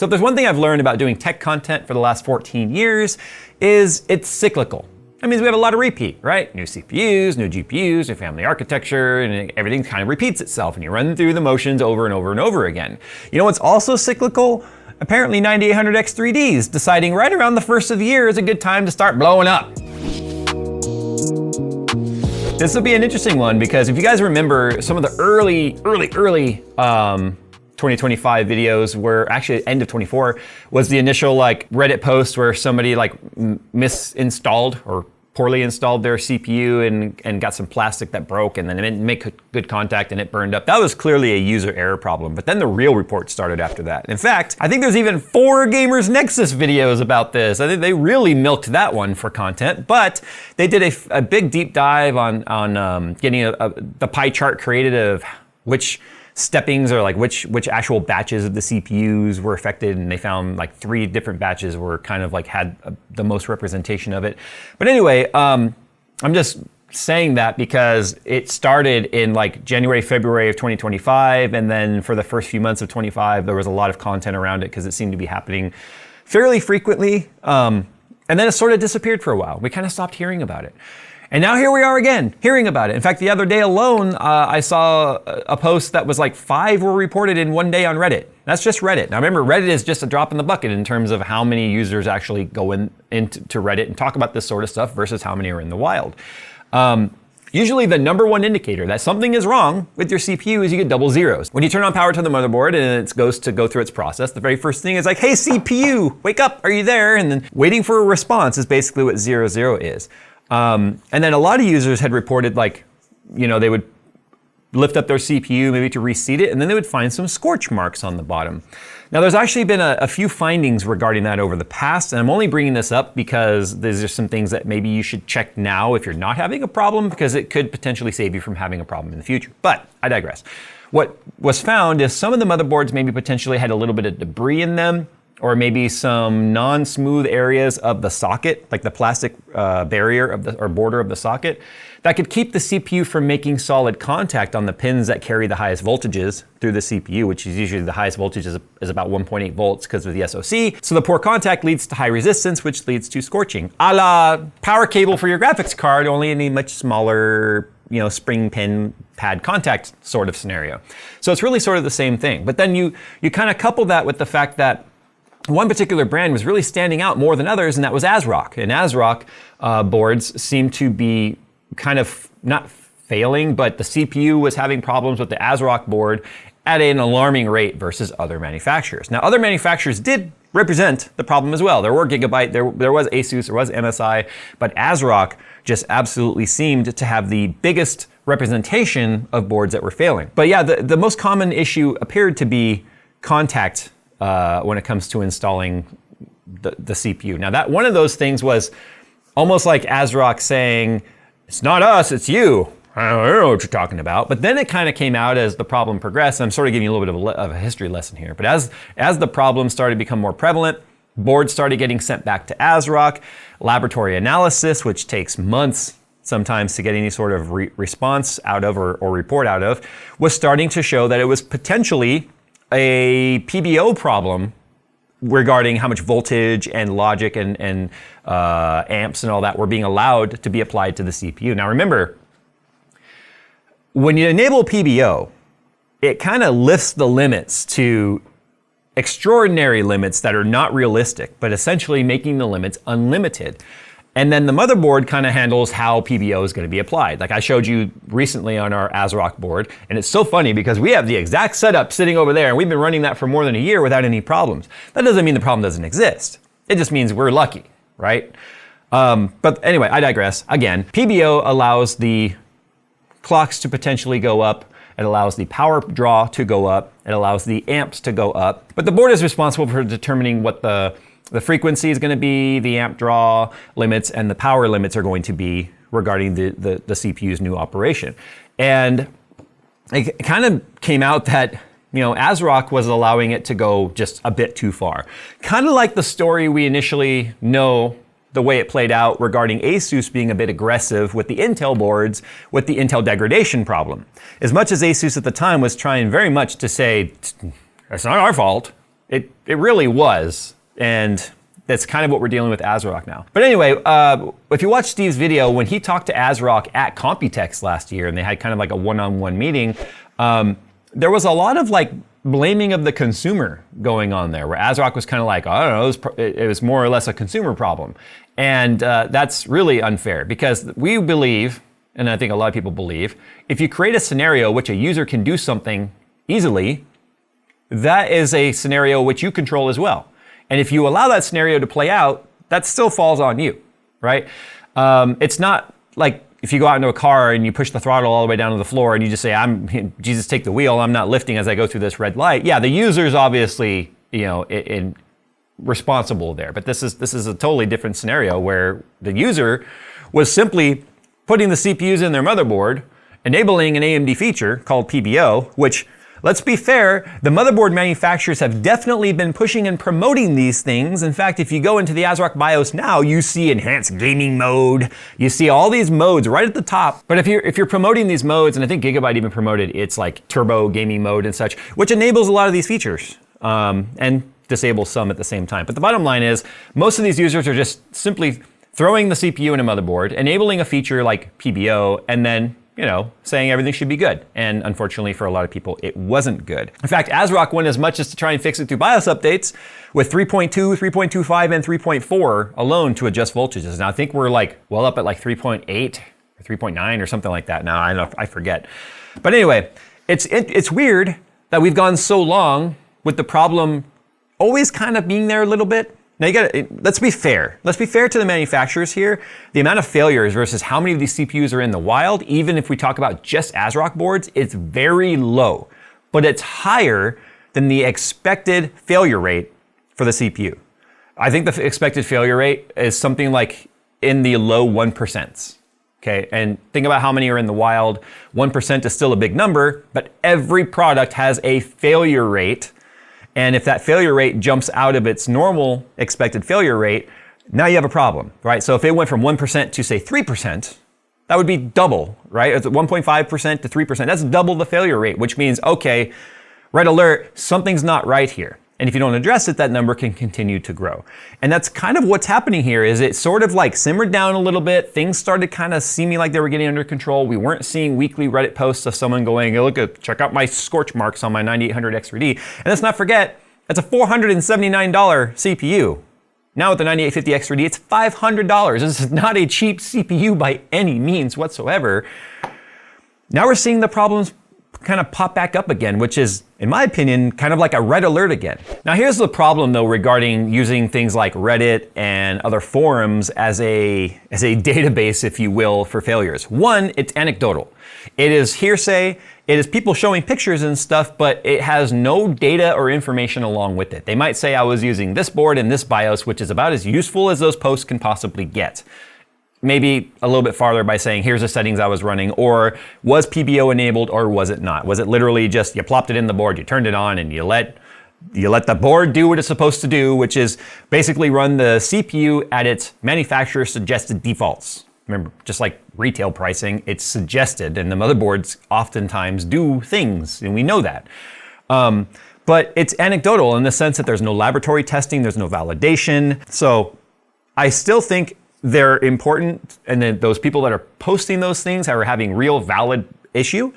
So if there's one thing I've learned about doing tech content for the last 14 years is it's cyclical. That means we have a lot of repeat, right? New CPUs, new GPUs, new family architecture, and everything kind of repeats itself, and you run through the motions over and over and over again. You know what's also cyclical? Apparently 9800X3Ds deciding right around the first of the year is a good time to start blowing up. This will be an interesting one because if you guys remember some of the early 2025 videos were actually end of 24 was the initial like Reddit post where somebody like misinstalled or poorly installed their CPU and got some plastic that broke and then it didn't make good contact and it burned up. That was clearly a user error problem, but then the real report started after that. In fact, I think there's even 4 Gamers Nexus videos about this. I think they really milked that one for content, but they did a big deep dive on getting the pie chart created of which steppings or like which actual batches of the CPUs were affected, and they found like 3 different batches were kind of like had the most representation of it. But anyway, I'm just saying that because it started in like January, February of 2025, and then for the first few months of 25, there was a lot of content around it because it seemed to be happening fairly frequently. And then it sort of disappeared for a while. We kind of stopped hearing about it. And now here we are again, hearing about it. In fact, the other day alone, I saw a post that was like 5 were reported in one day on Reddit. That's just Reddit. Now remember, Reddit is just a drop in the bucket in terms of how many users actually go into Reddit and talk about this sort of stuff versus how many are in the wild. Usually the number one indicator that something is wrong with your CPU is you get double zeros. When you turn on power to the motherboard and it goes to go through its process, the very first thing is like, hey CPU, wake up, are you there? And then waiting for a response is basically what 00 is. And then a lot of users had reported like, you know, they would lift up their CPU maybe to reseat it, and then they would find some scorch marks on the bottom. Now there's actually been a few findings regarding that over the past, and I'm only bringing this up because there's just some things that maybe you should check now if you're not having a problem, because it could potentially save you from having a problem in the future. But I digress. What was found is some of the motherboards maybe potentially had a little bit of debris in them, or maybe some non-smooth areas of the socket, like the plastic barrier of or border of the socket, that could keep the CPU from making solid contact on the pins that carry the highest voltages through the CPU, which is usually the highest voltage is about 1.8 volts because of the SoC. So the poor contact leads to high resistance, which leads to scorching. A la power cable for your graphics card, only in a much smaller, you know, spring pin pad contact sort of scenario. So it's really sort of the same thing. But then you kind of couple that with the fact that one particular brand was really standing out more than others, and that was ASRock. And ASRock boards seem to be kind of not failing, but the CPU was having problems with the ASRock board at an alarming rate versus other manufacturers. Now, other manufacturers did represent the problem as well. There were Gigabyte, there was ASUS, there was MSI, but ASRock just absolutely seemed to have the biggest representation of boards that were failing. But yeah, the most common issue appeared to be contact when it comes to installing the CPU. Now that one of those things was almost like ASRock saying, it's not us, it's you. I don't know what you're talking about. But then it kind of came out as the problem progressed. I'm sort of giving you a little bit of a history lesson here. But as the problem started to become more prevalent, boards started getting sent back to ASRock. Laboratory analysis, which takes months sometimes to get any sort of response out of or report out of, was starting to show that it was potentially a PBO problem regarding how much voltage and logic and amps and all that were being allowed to be applied to the CPU. Now remember, when you enable PBO, it kind of lifts the limits to extraordinary limits that are not realistic, but essentially making the limits unlimited. And then the motherboard kind of handles how PBO is going to be applied. Like I showed you recently on our ASRock board, and it's so funny because we have the exact setup sitting over there, and we've been running that for more than a year without any problems. That doesn't mean the problem doesn't exist. It just means we're lucky, right? But anyway, I digress. Again, PBO allows the clocks to potentially go up. It allows the power draw to go up. It allows the amps to go up. But the board is responsible for determining what the frequency is going to be, the amp draw limits, and the power limits are going to be regarding the CPU's new operation. And it kind of came out that, you know, ASRock was allowing it to go just a bit too far. Kind of like the story we initially know, the way it played out regarding ASUS being a bit aggressive with the Intel boards with the Intel degradation problem. As much as ASUS at the time was trying very much to say, it's not our fault, It really was, and that's kind of what we're dealing with ASRock now. But anyway, if you watch Steve's video, when he talked to ASRock at Computex last year, and they had kind of like a one-on-one meeting, there was a lot of like blaming of the consumer going on there, where ASRock was kind of like, I don't know, it was more or less a consumer problem. And that's really unfair, because we believe, and I think a lot of people believe, if you create a scenario which a user can do something easily, that is a scenario which you control as well. And if you allow that scenario to play out, that still falls on you, right? It's not like if you go out into a car and you push the throttle all the way down to the floor and you just say, Jesus, take the wheel, I'm not lifting as I go through this red light. Yeah, the user's obviously, responsible there. But this is a totally different scenario where the user was simply putting the CPUs in their motherboard, enabling an AMD feature called PBO, which, let's be fair, the motherboard manufacturers have definitely been pushing and promoting these things. In fact, if you go into the ASRock BIOS now, you see enhanced gaming mode. You see all these modes right at the top. But if you're promoting these modes, and I think Gigabyte even promoted its like turbo gaming mode and such, which enables a lot of these features, and disables some at the same time. But the bottom line is, most of these users are just simply throwing the CPU in a motherboard, enabling a feature like PBO, and then saying everything should be good. And unfortunately for a lot of people, it wasn't good. In fact, ASRock went as much as to try and fix it through BIOS updates with 3.2, 3.25, and 3.4 alone to adjust voltages. Now I think we're like well up at like 3.8 or 3.9 or something like that now. I forget. But anyway, it's weird that we've gone so long with the problem always kind of being there a little bit. Now let's be fair. Let's be fair to the manufacturers here. The amount of failures versus how many of these CPUs are in the wild, even if we talk about just ASRock boards, it's very low, but it's higher than the expected failure rate for the CPU. I think the expected failure rate is something like in the low 1%. Okay, and think about how many are in the wild. 1% is still a big number, but every product has a failure rate. And if that failure rate jumps out of its normal expected failure rate, now you have a problem, right? So if it went from 1% to say 3%, that would be double, right? It's 1.5% to 3%. That's double the failure rate, which means, okay, red alert, something's not right here. And if you don't address it, that number can continue to grow. And that's kind of what's happening here, is it sort of like simmered down a little bit. Things started kind of seeming like they were getting under control. We weren't seeing weekly Reddit posts of someone going, hey, check out my scorch marks on my 9800X3D. And let's not forget, that's a $479 CPU. Now with the 9850X3D, it's $500. This is not a cheap CPU by any means whatsoever. Now we're seeing the problems kind of pop back up again, which is, in my opinion, kind of like a red alert again. Now here's the problem though regarding using things like Reddit and other forums as a database, if you will, for failures. One, it's anecdotal. It is hearsay. It is people showing pictures and stuff, but it has no data or information along with it. They might say I was using this board and this BIOS, which is about as useful as those posts can possibly get. Maybe a little bit farther by saying, here's the settings I was running, or was PBO enabled or was it not? Was it literally just you plopped it in the board, you turned it on, and you let the board do what it's supposed to do, which is basically run the CPU at its manufacturer suggested defaults. Remember, just like retail pricing, it's suggested, and the motherboards oftentimes do things, and we know that. But it's anecdotal in the sense that there's no laboratory testing, there's no validation. So I still think they're important, and then those people that are posting those things are having real valid issue.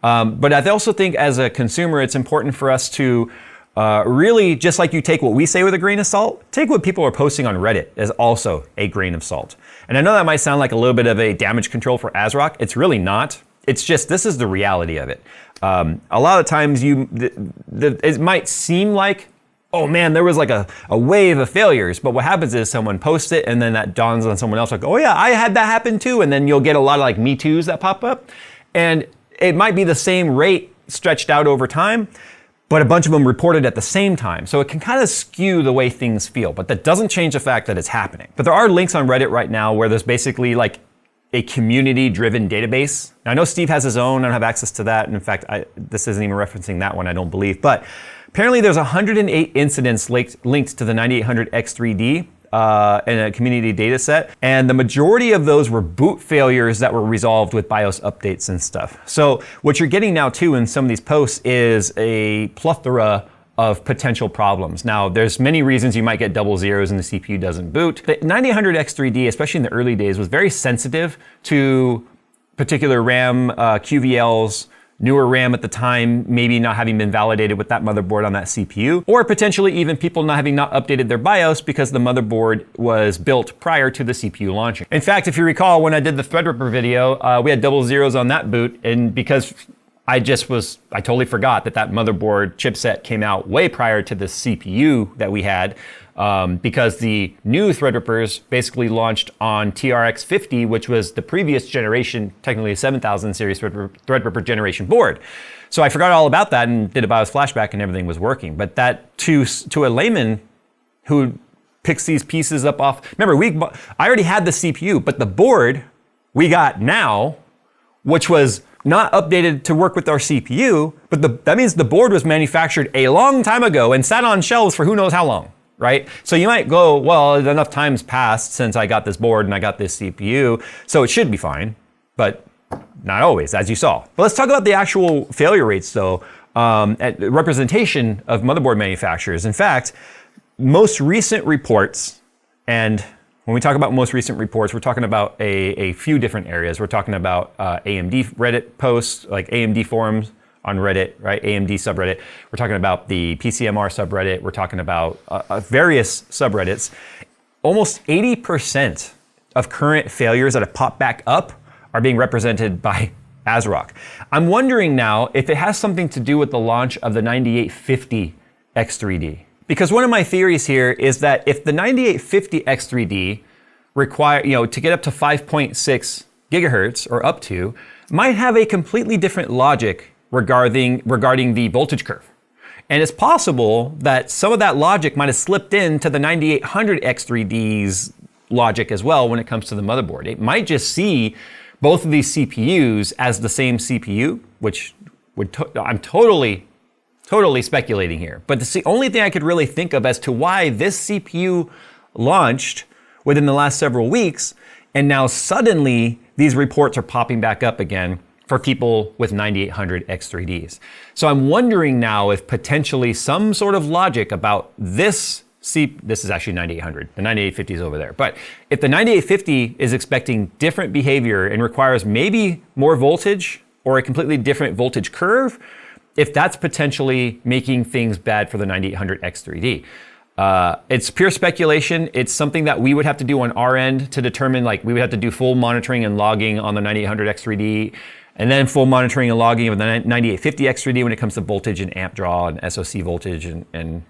But I also think as a consumer, it's important for us to really, just like you take what we say with a grain of salt, take what people are posting on Reddit as also a grain of salt. And I know that might sound like a little bit of a damage control for ASRock. It's really not. It's just, this is the reality of it. A lot of times it might seem like, oh man, there was like a wave of failures. But what happens is someone posts it and then that dawns on someone else like, oh yeah, I had that happen too. And then you'll get a lot of like Me Too's that pop up. And it might be the same rate stretched out over time, but a bunch of them reported at the same time. So it can kind of skew the way things feel, but that doesn't change the fact that it's happening. But there are links on Reddit right now where there's basically like a community-driven database. Now, I know Steve has his own, I don't have access to that. And in fact, this isn't even referencing that one, I don't believe. But apparently there's 108 incidents linked to the 9800X3D in a community data set. And the majority of those were boot failures that were resolved with BIOS updates and stuff. So what you're getting now too in some of these posts is a plethora of potential problems. Now, there's many reasons you might get double zeros and the CPU doesn't boot. The 9800X3D, especially in the early days, was very sensitive to particular RAM QVLs, newer RAM at the time, maybe not having been validated with that motherboard on that CPU, or potentially even people not having updated their BIOS because the motherboard was built prior to the CPU launching. In fact, if you recall, when I did the Threadripper video, we had double zeros on that boot, and because I totally forgot that motherboard chipset came out way prior to the CPU that we had, because the new Threadrippers basically launched on TRX 50, which was the previous generation, technically a 7000 series Threadripper generation board. So I forgot all about that and did a BIOS flashback and everything was working. But that to a layman who picks these pieces up off, remember, I already had the CPU, but the board we got now, which was not updated to work with our CPU, but that means the board was manufactured a long time ago and sat on shelves for who knows how long. Right? So you might go, well, enough time's passed since I got this board and I got this CPU, so it should be fine, but not always, as you saw. But let's talk about the actual failure rates though, at representation of motherboard manufacturers. In fact, most recent reports, and when we talk about most recent reports, we're talking about a few different areas. We're talking about AMD Reddit posts, like AMD forums on Reddit, right? AMD subreddit. We're talking about the PCMR subreddit. We're talking about various subreddits. Almost 80% of current failures that have popped back up are being represented by ASRock. I'm wondering now if it has something to do with the launch of the 9850 X3D. Because one of my theories here is that if the 9850 X3D to get up to 5.6 gigahertz or up to, might have a completely different logic regarding the voltage curve. And it's possible that some of that logic might have slipped into the 9800 X3D's logic as well when it comes to the motherboard. It might just see both of these CPUs as the same CPU, which I'm totally speculating here. But it's the only thing I could really think of as to why this CPU launched within the last several weeks, and now suddenly these reports are popping back up again for people with 9800 X3Ds. So I'm wondering now if potentially some sort of logic about this is actually 9800, the 9850 is over there. But if the 9850 is expecting different behavior and requires maybe more voltage or a completely different voltage curve, if that's potentially making things bad for the 9800 X3D. It's pure speculation. It's something that we would have to do on our end to determine, like we would have to do full monitoring and logging on the 9800 X3D, and then full monitoring and logging of the 9850 X3D when it comes to voltage and amp draw and SoC voltage and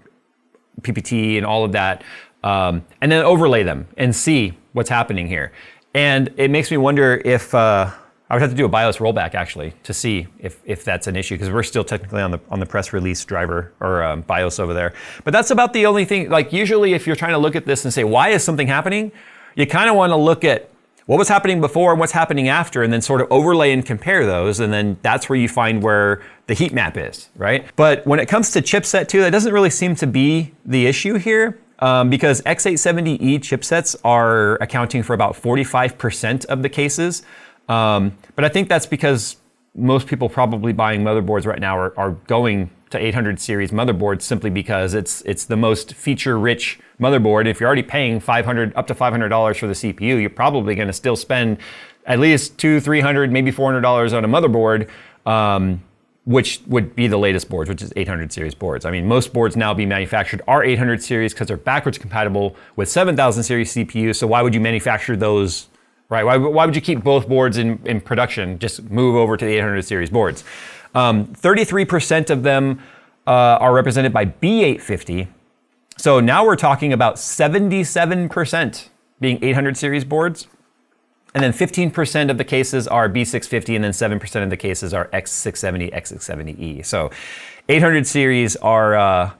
PPT and all of that, and then overlay them and see what's happening here. And it makes me wonder if I would have to do a BIOS rollback actually to see if that's an issue, because we're still technically on the press release driver or BIOS over there. But that's about the only thing. Like usually, if you're trying to look at this and say why is something happening, you kind of want to look at what was happening before and what's happening after, and then sort of overlay and compare those, and then that's where you find where the heat map is, right? But when it comes to chipset too, that doesn't really seem to be the issue here, because X870E chipsets are accounting for about 45% of the cases. But I think that's because most people probably buying motherboards right now are going to 800 series motherboards simply because it's the most feature-rich motherboard. If you're already paying up to $500 for the CPU, you're probably going to still spend at least $200, $300, maybe $400 on a motherboard, which would be the latest boards, which is 800 series boards. I mean, most boards now being manufactured are 800 series because they're backwards compatible with 7000 series CPUs. So why would you manufacture those? Right? Why would you keep both boards in production? Just move over to the 800 series boards. 33% of them are represented by B850. So now we're talking about 77% being 800 series boards. And then 15% of the cases are B650, and then 7% of the cases are X670, X670E. So 800 series are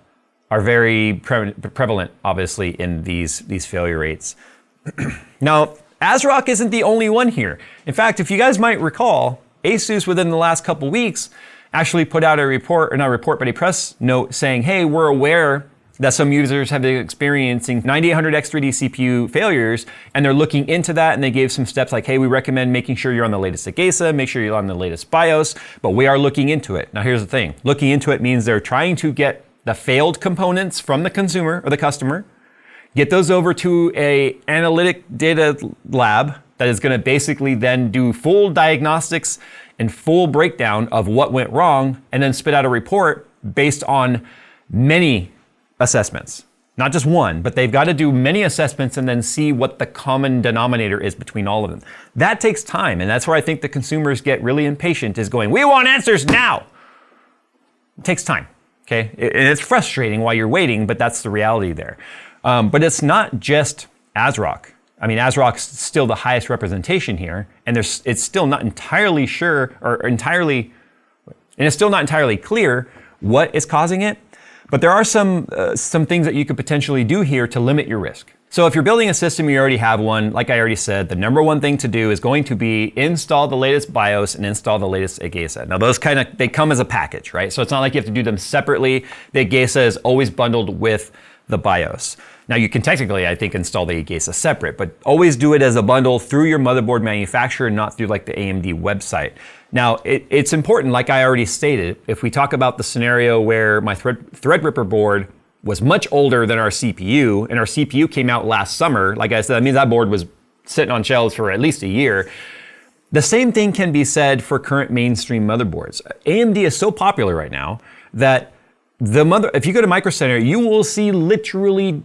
very prevalent, obviously, in these failure rates. Now, ASRock isn't the only one here. In fact, if you guys might recall, ASUS within the last couple weeks actually put out a report, or not a report, but a press note saying, hey, we're aware that some users have been experiencing 9800 X3D CPU failures, and they're looking into that, and they gave some steps like, hey, we recommend making sure you're on the latest AGESA, make sure you're on the latest BIOS, but we are looking into it. Now here's the thing, looking into it means they're trying to get the failed components from the consumer or the customer, get those over to a analytic data lab that is going to basically then do full diagnostics and full breakdown of what went wrong, and then spit out a report based on many assessments. Not just one, but they've got to do many assessments and then see what the common denominator is between all of them. That takes time, and that's where I think the consumers get really impatient, is going, we want answers now. It takes time, okay? And it's frustrating while you're waiting, but that's the reality there. But it's not just ASRock. I mean, ASRock's still the highest representation here, and it's still not entirely sure, and it's still not entirely clear what is causing it. But there are some things that you could potentially do here to limit your risk. So if you're building a system, you already have one, like I already said, the number one thing to do is going to be install the latest BIOS and install the latest AGESA. Now those they come as a package, right? So it's not like you have to do them separately. The AGESA is always bundled with the BIOS. Now you can technically, I think, install the AGESA separate, but always do it as a bundle through your motherboard manufacturer, not through like the AMD website. Now it's important, like I already stated, if we talk about the scenario where my Threadripper board was much older than our CPU, and our CPU came out last summer, like I said, that means that board was sitting on shelves for at least a year. The same thing can be said for current mainstream motherboards. AMD is so popular right now that if you go to Micro Center, you will see literally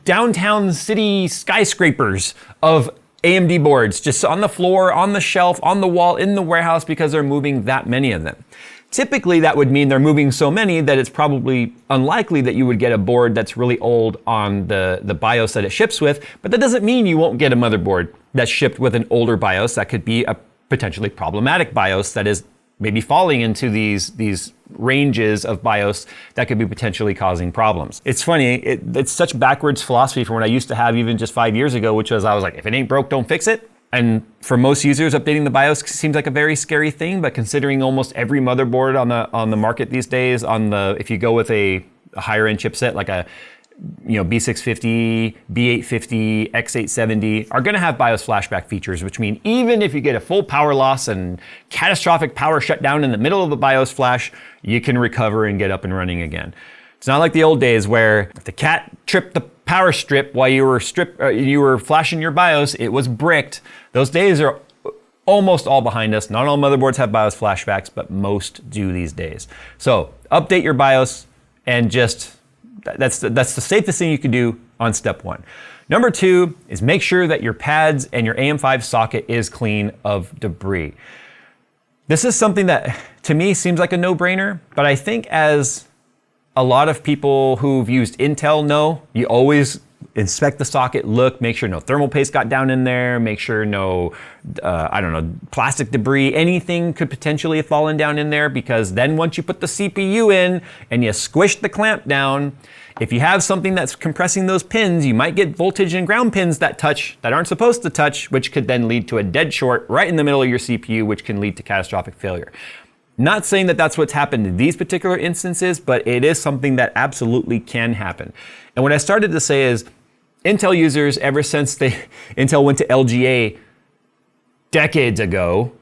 downtown city skyscrapers of AMD boards just on the floor, on the shelf, on the wall, in the warehouse, because they're moving that many of them. Typically, that would mean they're moving so many that it's probably unlikely that you would get a board that's really old on the BIOS that it ships with, but that doesn't mean you won't get a motherboard that's shipped with an older BIOS that could be a potentially problematic BIOS that is maybe falling into these ranges of BIOS that could be potentially causing problems. It's funny, it's such backwards philosophy from what I used to have even just 5 years ago, which was I was like, if it ain't broke, don't fix it. And for most users, updating the BIOS seems like a very scary thing, but considering almost every motherboard on the market these days, if you go with a higher end chipset like a B650, B850, X870 are going to have BIOS flashback features, which mean even if you get a full power loss and catastrophic power shutdown in the middle of the BIOS flash, you can recover and get up and running again. It's not like the old days where if the cat tripped the power strip while you were flashing your BIOS, it was bricked. Those days are almost all behind us. Not all motherboards have BIOS flashbacks, but most do these days. So update your BIOS, and that's the safest thing you can do on step one. Number two is make sure that your pads and your AM5 socket is clean of debris. This is something that to me seems like a no-brainer, but I think as a lot of people who've used Intel know, you always inspect the socket, look, make sure no thermal paste got down in there, make sure no, plastic debris, anything could potentially have fallen down in there, because then once you put the CPU in and you squish the clamp down, if you have something that's compressing those pins, you might get voltage and ground pins that aren't supposed to touch, which could then lead to a dead short right in the middle of your CPU, which can lead to catastrophic failure. Not saying that that's what's happened in these particular instances, but it is something that absolutely can happen. And what I started to say is, Intel users, ever since Intel went to LGA decades ago,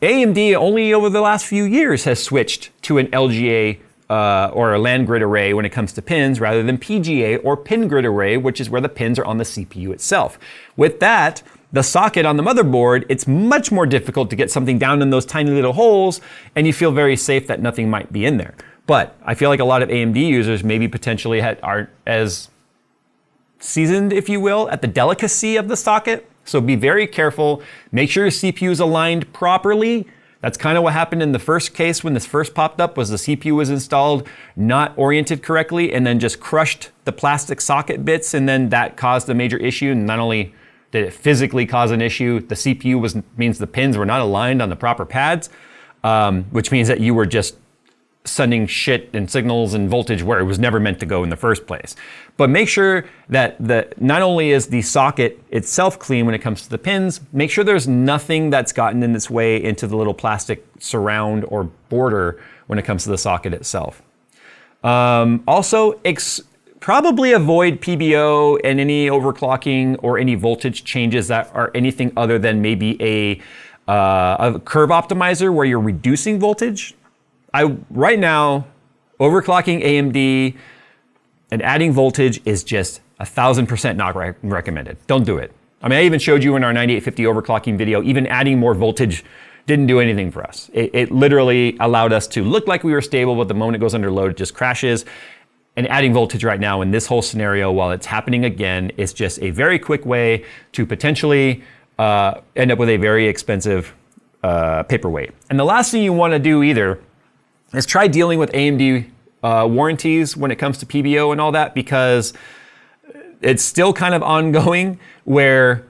AMD only over the last few years has switched to an LGA or a land grid array when it comes to pins, rather than PGA or pin grid array, which is where the pins are on the CPU itself. With that, the socket on the motherboard, it's much more difficult to get something down in those tiny little holes, and you feel very safe that nothing might be in there. But I feel like a lot of AMD users maybe potentially aren't as seasoned, if you will, at the delicacy of the socket. So be very careful. Make sure your CPU is aligned properly. That's kind of what happened in the first case when this first popped up, was the CPU was installed not oriented correctly and then just crushed the plastic socket bits, and then that caused a major issue. And not only did it physically cause an issue, the CPU means the pins were not aligned on the proper pads, which means that you were just sending shit and signals and voltage where it was never meant to go in the first place. But make sure that not only is the socket itself clean when it comes to the pins, make sure there's nothing that's gotten in its way into the little plastic surround or border when it comes to the socket itself. Also, probably avoid PBO and any overclocking or any voltage changes that are anything other than maybe a curve optimizer where you're reducing voltage. Right now, overclocking AMD and adding voltage is just 1000% not recommended. Don't do it. I mean, I even showed you in our 9850 overclocking video, even adding more voltage didn't do anything for us. It literally allowed us to look like we were stable, but the moment it goes under load, it just crashes. And adding voltage right now in this whole scenario, while it's happening again, is just a very quick way to potentially end up with a very expensive paperweight. And the last thing you want to do either is try dealing with AMD warranties when it comes to PBO and all that, because it's still kind of ongoing where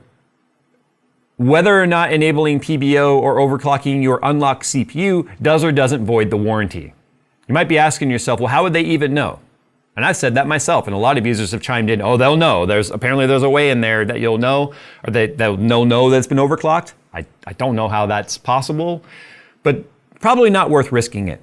whether or not enabling PBO or overclocking your unlocked CPU does or doesn't void the warranty. You might be asking yourself, well, how would they even know? And I've said that myself, and a lot of users have chimed in, oh, they'll know. Apparently there's a way in there that you'll know, or they'll know that it's been overclocked. I don't know how that's possible, but probably not worth risking it.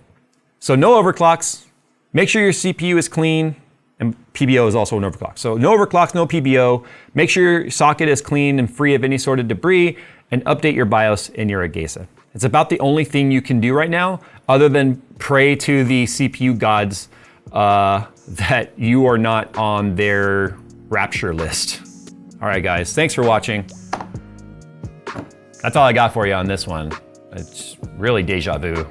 So no overclocks, make sure your CPU is clean, and PBO is also an overclock. So no overclocks, no PBO, make sure your socket is clean and free of any sort of debris, and update your BIOS in your AGESA. It's about the only thing you can do right now, other than pray to the CPU gods that you are not on their rapture list. All right, guys, thanks for watching. That's all I got for you on this one. It's really deja vu.